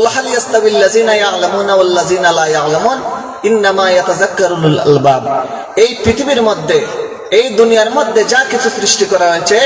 কুল হাল ইয়াস্তাবিল লাযিনা ইয়া'লামুনা ওয়াল লাযিনা লা ইয়া'লামুন ইন্নামা ইয়াতাযাক্কারুল আলবাব। এই পৃথিবীর মধ্যে, এই দুনিয়ার মধ্যে যা কিছু সৃষ্টি করা হয়েছে,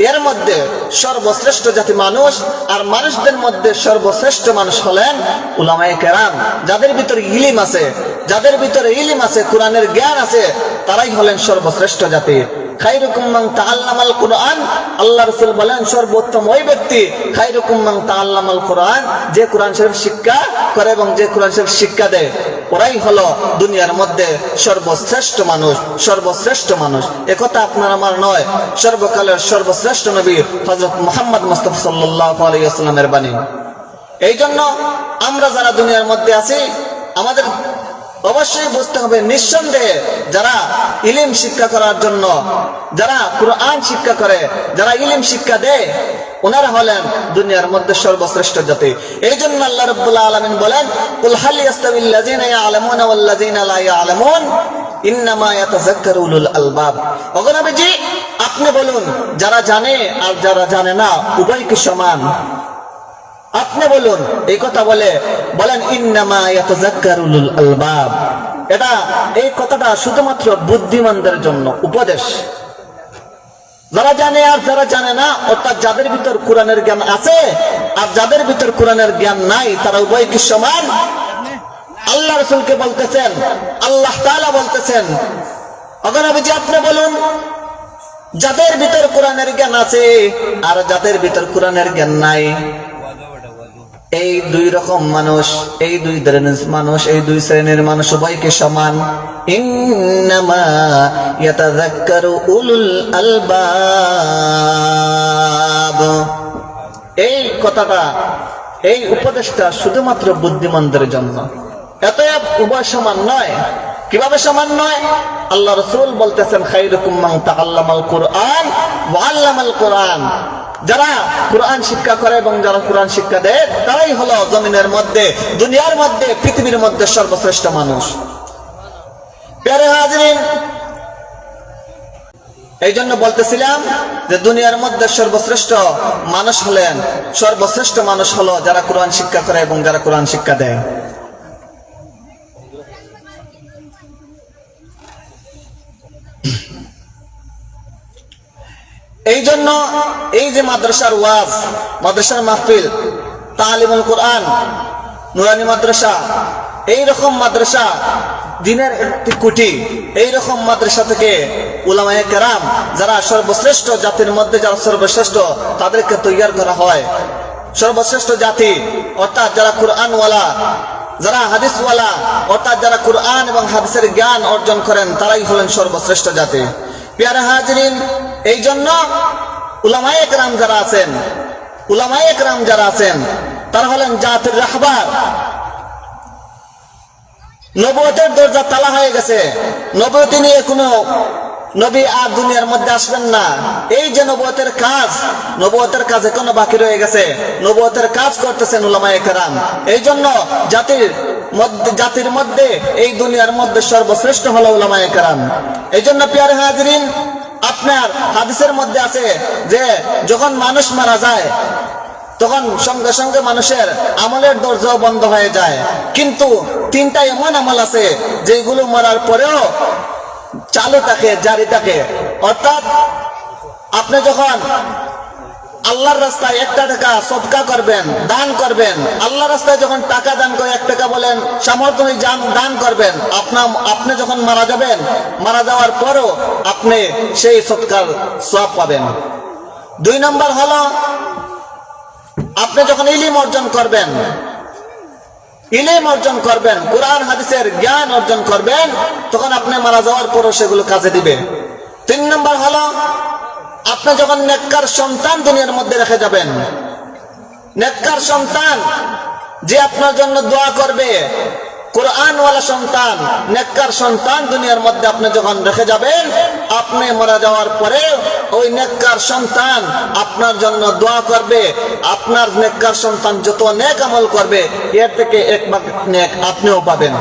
এর মধ্যে সর্বশ্রেষ্ঠ জাতি মানুষ, আর মানুষদের মধ্যে সর্বশ্রেষ্ঠ মানুষ হলেন উলামায়ে কেরাম। যাদের ভিতরে ইলম আছে, যাদের ভিতরে ইলম আছে, কোরআনের জ্ঞান আছে, তারাই হলেন সর্বশ্রেষ্ঠ জাতি। খায়রুকুম মান তাআল্লামাল কুরআন, আল্লাহ রাসূল বলেন সর্বোত্তম ওই ব্যক্তি খায়রুকুম মান তাআল্লামাল কুরআন, যে কোরআন শরীফ শিক্ষা করে এবং যে কোরআন শরীফ শিক্ষা দেয়, ওরাই হলো দুনিয়ার মধ্যে সর্বশ্রেষ্ঠ মানুষ, সর্বশ্রেষ্ঠ মানুষ। একথা আপনার আমার নয়, সর্বকালের সর্বশ্রেষ্ঠ নবী হযরত মুহাম্মদ মুস্তাফা সাল্লাল্লাহু আলাইহি ওয়াসাল্লামের বাণী। এই জন্য আমরা যারা দুনিয়ার মধ্যে আছি, আমাদের অবশ্যই বুঝতে হবে, নিঃসন্দেহে যারা ইলম শিক্ষা করার জন্য, যারা কুরআন শিক্ষা করে, যারা ইলম শিক্ষা দেয়, ওনারা হলেন দুনিয়ার মধ্যে সর্বশ্রেষ্ঠ জাতি। এই জন্য আল্লাহ রাব্বুল আলামিন বলেন, কুল হাল ইয়াস্তাবিল লাযিনা ইয়া'লামুনা ওয়াল লাযিনা লা ইয়া'লামুন ইন্নামা ইয়াতাযাক্কারু উলুল আলবাব। ওগো নবীজি, আপনি বলুন, যারা জানে আর যারা জানে না উভয় কি সমান? আপনি বলুন। এই কথা বলেন ইন্নামা ইয়াতাযাক্কারু উলুল আলবাব। এই কথাটা শুধুমাত্র বুদ্ধিমানদের জন্য উপদেশ। যারা জানে আর যারা জানে না, অর্থাৎ যাদের ভিতর কোরআনের জ্ঞান আছে আর যাদের ভিতর কোরআনের জ্ঞান নাই, তারা উভয় কি সমান? আল্লাহ রাসূলকে বলতেছেন, আল্লাহ তাআলা বলতেছেন, ওগো নবীজি আপনি বলুন, যাদের ভিতর কোরআনের জ্ঞান আছে আর যাদের ভিতর কোরআনের জ্ঞান নাই, এই দুই রকম মানুষ, এই দুই ধরনের মানুষ, এই দুই শ্রেণীর মানুষ উভয়কে সমান। ইন্নামা ইয়াতাযাক্কারু উলুল আলবাব। এই কথাটা, এই উপদেশটা শুধুমাত্র বুদ্ধিমানদের জন্য। এতএব উভয় সমান নয়। কিভাবে সমান নয়? আল্লাহ রাসূল বলতেছেন, খায়রুকুম মান তাআল্লামাল কুরআন ওয়া আল্লামাল কুরআন। যারা কোরআন শিক্ষা করে এবং যারা কোরআন শিক্ষা দেয়, তারাই হলো জমিনের মধ্যে, দুনিয়ার মধ্যে, পৃথিবীর মধ্যে সর্বশ্রেষ্ঠ মানুষ। প্যারে হাজিরিন, এই জন্য বলতেছিলাম যে দুনিয়ার মধ্যে সর্বশ্রেষ্ঠ মানুষ হলেন, সর্বশ্রেষ্ঠ মানুষ হলো যারা কোরআন শিক্ষা করে এবং যারা কোরআন শিক্ষা দেয়। এই জন্য এই যে মাদ্রাসার ওয়াজ, মাদ্রাসার মাহফিল, তালিমুল কোরআন, নুরানি মাদ্রাসা, এইরকম মাদ্রাসা দিনের একটি কুটি, এইরকম মাদ্রাসা থেকে উলামায়ে কেরাম যারা সর্বশ্রেষ্ঠ জাতির মধ্যে, যারা সর্বশ্রেষ্ঠ, তাদেরকে তৈয়ার করা হয়। সর্বশ্রেষ্ঠ জাতি অর্থাৎ যারা কোরআনওয়ালা, যারা হাদিসওয়ালা, অর্থাৎ যারা কোরআন এবং হাদিসের জ্ঞান অর্জন করেন, তারাই হলেন সর্বশ্রেষ্ঠ জাতি। প্রিয় হাজিরিন, এই জন্য উলামায়ে কেরাম যারা আছেন, উলামায়ে কেরাম যারা আছেন, তারা হলেন জাতির রাহবার। নবুয়তের দরজা তালা হয়ে গেছে, নবুয়ত নিয়ে কোনো নবী আর দুনিয়ার মধ্যে আসবেন না। এই যে নবুয়তের কাজ এখনো বাকি রয়ে গেছে, নবুয়তের কাজ করতেছেন উলামায়ে কেরাম। এই জন্য জাতির মধ্যে, এই দুনিয়ার মধ্যে সর্বশ্রেষ্ঠ হলো উলামায়ে কেরাম। এই জন্য প্রিয় হাজিরিন, আপনার হাদিসের মধ্যে আছে যে যখন মানুষ মারা যায়, তখন সঙ্গে সঙ্গে মানুষের আমলের দরজা বন্ধ হয়ে যায়, কিন্তু তিনটা এমন আমল আছে যেগুলো মরার পরেও চালু থাকে, জারি থাকে। অর্থাৎ আপনি যখন আল্লাহর রাস্তায় 1 টাকা সদকা করবেন, দান করবেন, আল্লাহর রাস্তায় যখন টাকা দান করে 1 টাকা বলেন সামর্থ্য দান করবেন, আপনি যখন মারা যাবেন, মারা যাওয়ার পরও আপনি সেই সদকার সওয়াব পাবেন। 2 নম্বর হলো, আপনি যখন ইলম অর্জন করবেন, কোরআন হাদিসের জ্ঞান অর্জন করবেন, তখন আপনি মারা যাওয়ার পরও সেগুলো কাজে দিবে। 3 নম্বর হলো, আপনি যখন নেককার সন্তান দুনিয়ার মধ্যে রেখে যাবেন, নেককার সন্তান যে আপনার জন্য দোয়া করবে, কোরআনওয়ালা সন্তান, নেককার সন্তান দুনিয়ার মধ্যে আপনি যখন রেখে যাবেন, আপনি মারা যাওয়ার পরে ওই নেককার সন্তান আপনার জন্য দোয়া করবে। আপনার নেককার সন্তান যত নেক আমল করবে, এর থেকে 1 ভাগ নেক আপনিও পাবেন।